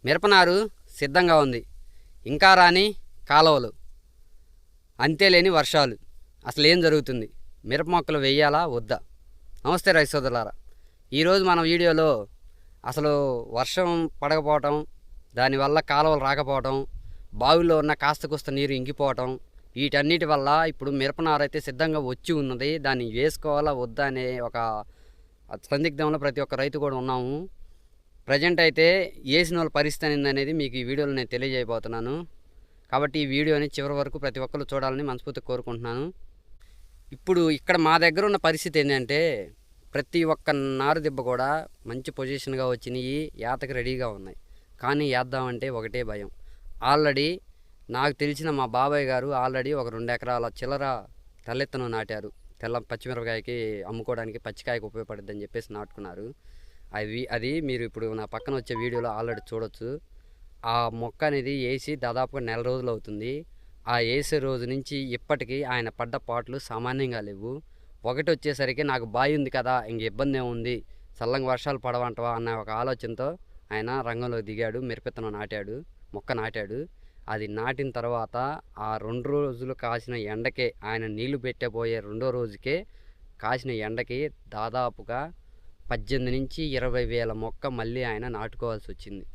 మిరపనారు సిద్ధంగా ఉంది. ఇంకా రాని కాలువలు, అంతేలేని వర్షాలు. అసలు ఏం జరుగుతుంది? మిరప మొక్కలు వేయాలా వద్దా? నమస్తే రైతు సోదరులారా. ఈరోజు మన వీడియోలో అసలు వర్షం పడకపోవటం, దానివల్ల కాలువలు రాకపోవటం, బావిలో ఉన్న కాస్త కుస్త నీరు ఇంకిపోవటం, వీటన్నిటి వల్ల ఇప్పుడు మిరపనారు అయితే సిద్ధంగా వచ్చి ఉన్నది. దాన్ని వేసుకోవాలా వద్దా అనే ఒక సందిగ్ధంలో ప్రతి ఒక్క రైతు కూడా ఉన్నాము. ప్రజెంట్ అయితే వేసిన వాళ్ళ పరిస్థితి అనేది మీకు ఈ వీడియోలో నేను తెలియజేయబోతున్నాను. కాబట్టి ఈ వీడియోని చివరి వరకు ప్రతి ఒక్కరు చూడాలని మనస్ఫూర్తిగా కోరుకుంటున్నాను. ఇప్పుడు ఇక్కడ మా దగ్గర ఉన్న పరిస్థితి ఏంటంటే, ప్రతి ఒక్క నారు దిబ్బ కూడా మంచి పొజిషన్గా వచ్చినాయి, ఏతకి రెడీగా ఉన్నాయి. కానీ వేద్దామంటే ఒకటే భయం. ఆల్రెడీ నాకు తెలిసిన మా బాబాయ్ గారు ఆల్రెడీ ఒక 2 ఎకరాల చిల్లర తెల్లెత్తనం నాటారు. తెల్ల పచ్చిమిరపకాయకి అమ్ముకోవడానికి, పచ్చికాయకి ఉపయోగపడుద్దని చెప్పేసి నాటుకున్నారు. అది మీరు ఇప్పుడు నా పక్కన వచ్చే వీడియోలో ఆల్రెడీ చూడొచ్చు. ఆ మొక్క అనేది వేసి దాదాపుగా 1 నెల రోజులు అవుతుంది. ఆ వేసే రోజు నుంచి ఇప్పటికీ ఆయన పడ్డ పాటలు సామాన్యంగా లేవు. ఒకటి వచ్చేసరికి నాకు బావి ఉంది కదా, ఇంక ఇబ్బంది ఏముంది, చల్లంగా వర్షాలు పడవంటవా అన్న ఒక ఆలోచనతో ఆయన రంగంలోకి దిగాడు. మిరపెత్తనం నాటాడు, మొక్క నాటాడు. అది నాటిన తర్వాత ఆ 2 రోజులు కాసిన ఎండకే, ఆయన నీళ్లు పెట్టబోయే 2వ రోజుకే కాసిన ఎండకి దాదాపుగా 18 నుంచి 20 వేల మొక్క మళ్ళీ ఆయన నాటుకోవాల్సి వచ్చింది.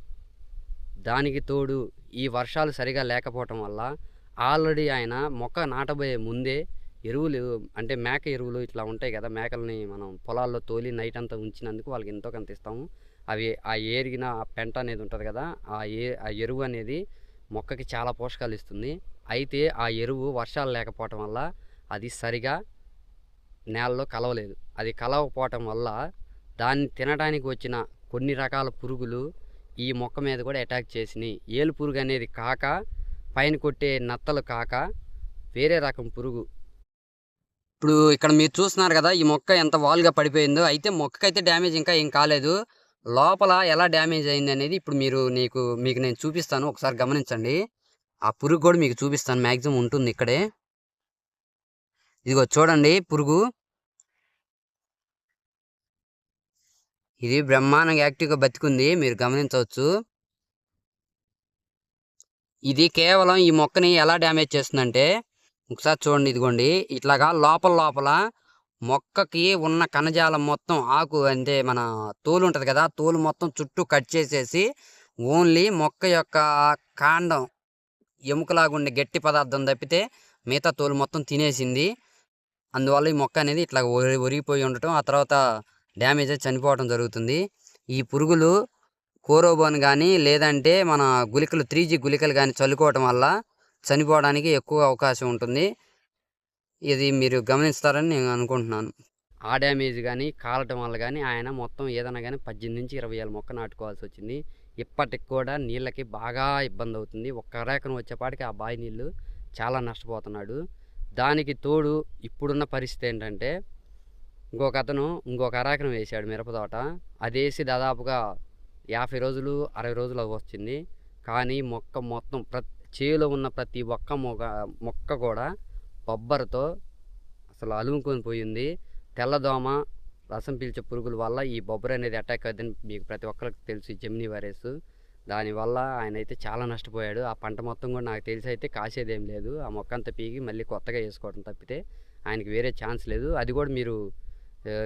దానికి తోడు ఈ వర్షాలు సరిగా లేకపోవటం వల్ల ఆల్రెడీ ఆయన మొక్క నాటబోయే ముందే ఎరువులు, అంటే మేక ఎరువులు ఇట్లా ఉంటాయి కదా, మేకల్ని మనం పొలాల్లో తోలి నైట్ అంతా ఉంచినందుకు వాళ్ళకి ఎంతో కొంత ఇస్తాము. అవి ఆ ఏరిగిన పెంట అనేది ఉంటుంది కదా, ఆ ఎరువు అనేది మొక్కకి చాలా పోషకాలు ఇస్తుంది. అయితే ఆ ఎరువు వర్షాలు లేకపోవటం వల్ల అది సరిగా నేలలో కలవలేదు. అది కలవకపోవటం వల్ల దాన్ని తినడానికి వచ్చిన కొన్ని రకాల పురుగులు ఈ మొక్క మీద కూడా అటాక్ చేసినాయి. ఏలు పురుగు అనేది కాక, పైన కొట్టే నత్తలు కాక, వేరే రకం పురుగు. ఇప్పుడు ఇక్కడ మీరు చూస్తున్నారు కదా, ఈ మొక్క ఎంత వాల్గా పడిపోయిందో. అయితే మొక్కకైతే డ్యామేజ్ ఇంకా ఏం కాలేదు. లోపల ఎలా డ్యామేజ్ అయింది అనేది ఇప్పుడు మీకు నేను చూపిస్తాను, ఒకసారి గమనించండి. ఆ పురుగు కూడా మీకు చూపిస్తాను, మ్యాక్సిమం ఉంటుంది ఇక్కడే. ఇదిగో చూడండి పురుగు. ఇది బ్రహ్మాండంగా యాక్టివ్గా బతికుంది, మీరు గమనించవచ్చు. ఇది కేవలం ఈ మొక్కని ఎలా డ్యామేజ్ చేస్తుందంటే, ఒకసారి చూడండి. ఇదిగోండి ఇట్లాగా లోపల మొక్కకి ఉన్న కణజాలం మొత్తం, ఆకు అంటే మన తోలు ఉంటుంది కదా, తోలు మొత్తం చుట్టూ కట్ చేసేసి ఓన్లీ మొక్క యొక్క కాండం, ఎముకలాగుండే గట్టి పదార్థం తప్పితే మిగతా తోలు మొత్తం తినేసింది. అందువల్ల ఈ మొక్క అనేది ఇట్లా ఒరిగిపోయి ఉండటం, ఆ తర్వాత డ్యామేజ్ అయి చనిపోవడం జరుగుతుంది. ఈ పురుగులు కోరోబోన్ కానీ లేదంటే మన గుళికలు 3G గుళికలు కానీ చల్లుకోవటం వల్ల చనిపోవడానికి ఎక్కువ అవకాశం ఉంటుంది. ఇది మీరు గమనిస్తారని నేను అనుకుంటున్నాను. ఆ డ్యామేజ్ కానీ కాలటం వల్ల కానీ ఆయన మొత్తం ఏదైనా కానీ 18 నుంచి 20 వేల మొక్క నాటుకోవాల్సి వచ్చింది. ఇప్పటికి కూడా నీళ్ళకి బాగా ఇబ్బంది అవుతుంది. ఒక్క ఎకరం వచ్చేపాటికి ఆ బావి నీళ్ళు చాలా నష్టపోతున్నాడు. దానికి తోడు ఇప్పుడున్న పరిస్థితి ఏంటంటే, ఇంకొక ఎకరం వేసాడు మిరప తోట. అది వేసి దాదాపుగా 50 రోజులు 60 రోజులు వచ్చింది. కానీ మొక్క మొత్తం చేలో ఉన్న ప్రతి ఒక్క మొక్క కూడా బొబ్బరతో అసలు అలుముకొని పోయింది. తెల్లదోమ, రసం పీల్చే పురుగుల వల్ల ఈ బొబ్బర అనేది అటాక్ అవుతుందని మీకు ప్రతి ఒక్కరికి తెలుసు, జెమినీ వైరస్. దానివల్ల ఆయన అయితే చాలా నష్టపోయాడు. ఆ పంట మొత్తం కూడా నాకు తెలిసి అయితే కాసేదేం లేదు. ఆ మొక్క అంతా పీకి మళ్ళీ కొత్తగా వేసుకోవడం తప్పితే ఆయనకి వేరే ఛాన్స్ లేదు. అది కూడా మీరు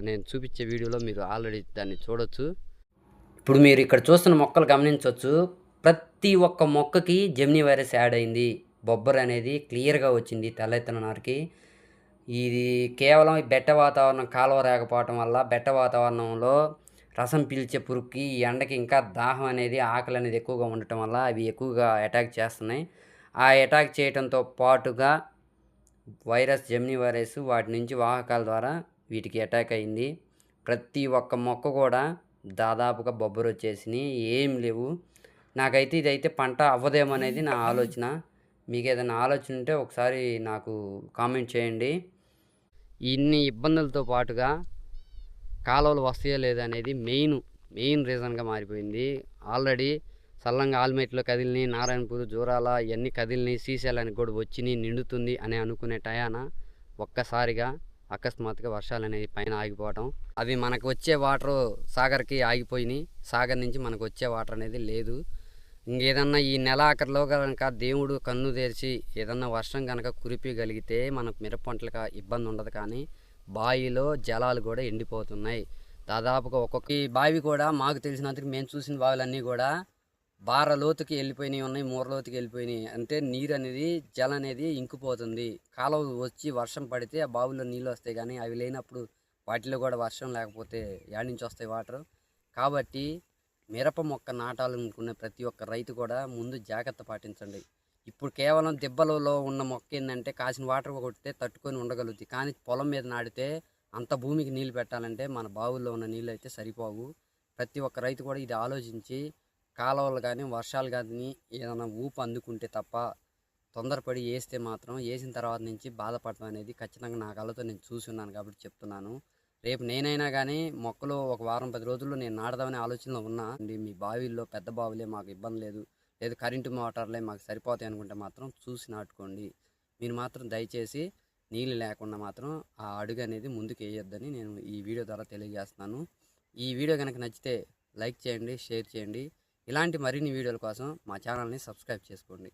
నేను చూపించే వీడియోలో మీరు ఆల్రెడీ దాన్ని చూడొచ్చు. ఇప్పుడు మీరు ఇక్కడ చూస్తున్న మొక్కలు గమనించవచ్చు. ప్రతి ఒక్క మొక్కకి జెమినీ వైరస్ యాడ్ అయింది. బొబ్బర్ అనేది క్లియర్గా వచ్చింది తెల్లెత్తన నారుకి. ఇది కేవలం ఈ బెట్ట వాతావరణం, కాలువ రాకపోవటం వల్ల, బెట్ట వాతావరణంలో రసం పీల్చే పురుగుకి ఈ ఎండకి ఇంకా దాహం అనేది, ఆకలి అనేది ఎక్కువగా ఉండటం వల్ల అవి ఎక్కువగా అటాక్ చేస్తున్నాయి. ఆ అటాక్ చేయడంతో పాటుగా వైరస్, జెమినీ వైరస్ వాటి నుంచి వాహకాల ద్వారా వీటికి అటాక్ అయింది. ప్రతి ఒక్క మొక్క కూడా దాదాపుగా బొబ్బరు వచ్చేసినాయి, ఏం లేవు. నాకైతే ఇదైతే పంట అవ్వదేమో అనేది నా ఆలోచన. మీకు ఏదైనా ఆలోచన ఉంటే ఒకసారి నాకు కామెంట్ చేయండి. ఇన్ని ఇబ్బందులతో పాటుగా కాలువలు వస్తాయో లేదనేది మెయిన్ రీజన్గా మారిపోయింది. ఆల్రెడీ సల్లంగా ఆల్మేట్లో కదిలిని, నారాయణపూర్, జూరాల ఇవన్నీ కదిలిని, శ్రీశైలానికి కూడా వచ్చినాయి, నిండుతుంది అని అనుకునే టయాన ఒక్కసారిగా అకస్మాత్తుగా వర్షాలు అనేది పైన ఆగిపోవటం, అవి మనకు వచ్చే వాటర్ సాగర్కి ఆగిపోయినాయి. సాగర్ నుంచి మనకు వచ్చే వాటర్ అనేది లేదు. ఇంకేదన్నా ఈ నెల ఆఖరిలో కనుక దేవుడు కన్ను తెరిచి ఏదన్నా వర్షం కనుక కురిపిగలిగితే మనకు మిరప పంటలకు ఇబ్బంది ఉండదు. కానీ బావిలో జలాలు కూడా ఎండిపోతున్నాయి. దాదాపుగా ఒక్కొక్క ఈ బావి కూడా మాకు తెలిసినంతకి మేము చూసిన బావిలన్నీ కూడా బార లోతుకి వెళ్ళిపోయినాయి ఉన్నాయి, మూర లోతుకి వెళ్ళిపోయినాయి. అంటే నీరు అనేది జలం అనేది ఇంకిపోతుంది. కాలువ వచ్చి వర్షం పడితే ఆ బావిలో నీళ్ళు వస్తాయి. కానీ అవి లేనప్పుడు వాటిలో కూడా వర్షం లేకపోతే యాడ్ నుంచి వస్తాయి వాటర్. కాబట్టి మిరప మొక్క నాటాలనుకునే ప్రతి ఒక్క రైతు కూడా ముందు జాగ్రత్త పాటించండి. ఇప్పుడు కేవలం దిబ్బలలో ఉన్న మొక్క ఏంటంటే కాసిన వాటర్ కొడితే తట్టుకొని ఉండగలుగుతుంది. కానీ పొలం మీద నాటితే అంత భూమికి నీళ్ళు పెట్టాలంటే మన బావుల్లో ఉన్న నీళ్ళు అయితే సరిపోవు. ప్రతి ఒక్క రైతు కూడా ఇది ఆలోచించి కాలువలు కానీ వర్షాలు కానీ ఏదైనా ఊపు అందుకుంటే తప్ప తొందరపడి వేస్తే మాత్రం వేసిన తర్వాత నుంచి బాధపడటం అనేది ఖచ్చితంగా నా కళ్ళతో నేను చూసి ఉన్నాను కాబట్టి చెప్తున్నాను. రేపు నేనైనా కానీ మొక్కలు ఒక వారం 10 రోజుల్లో నేను నాడదామనే ఆలోచనలో ఉన్నా. మీ బావిల్లో పెద్ద బావులే మాకు ఇబ్బంది లేదు, లేదు కరెంటు మోటార్లే మాకు సరిపోతాయి అనుకుంటే మాత్రం చూసి నాటుకోండి. మీరు మాత్రం దయచేసి నీళ్ళు లేకుండా మాత్రం ఆ అడుగు అనేది ముందుకు వేయొద్దని నేను ఈ వీడియో ద్వారా తెలియజేస్తున్నాను. ఈ వీడియో కనుక నచ్చితే లైక్ చేయండి, షేర్ చేయండి. ఇలాంటి మరిన్ని వీడియోల కోసం మా ఛానల్ని సబ్స్క్రైబ్ చేసుకోండి.